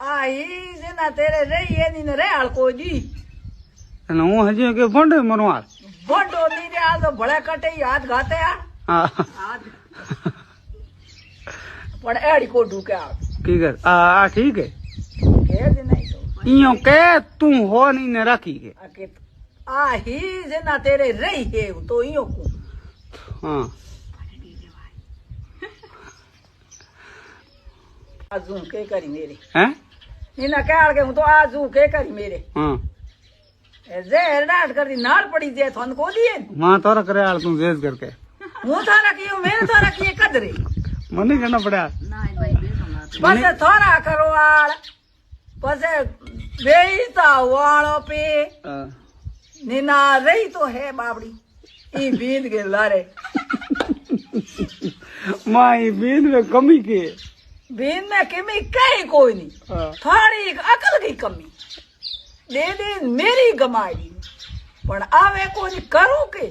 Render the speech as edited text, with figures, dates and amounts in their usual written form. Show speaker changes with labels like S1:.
S1: આ ઈ જેના તેરે રહી એની ને રે આળ કોઈ દી
S2: અને હું હજી કે ફંડ મરવા
S1: ભંડો ની રે આ તો ભળે કટે હાથ ઘાતે આ
S2: હા
S1: હાથ પણ એડી કો ઢુકે આ
S2: ઠીક है आ ठीक है
S1: કે જ નહીં તો
S2: इयो के तू हो नहीं ने रखी के
S1: આ કે આ હી જેના તેરે રહી હે તો ઈયો કો
S2: हाँ
S1: આજુ કે કરી મેરે
S2: हैं
S1: એના કાળ કે હું તો આજુ કે કરી મેરે
S2: हाँ
S1: જે હેરડાટ કરી નાળ પડી જાય થોન કો દીએ
S2: मां तोरा करे आल तू जेज करके
S1: હું થારા કીયો મેરે થારા કીએ કદરે
S2: मने करना पड़ा
S1: બસ થોરા કરો આળ પછી વેઈતા વાળો પે નીના રહી તો હે બાબડી ઈ ભીંદ કે લારે
S2: मां ये बीन में कमी के
S1: ભીંદ में કમી કઈ કોઈ નહીં
S2: हाँ
S1: થોડી અકલ की कमी दे दे मेरी गमाई पण आवे कोनी करूं के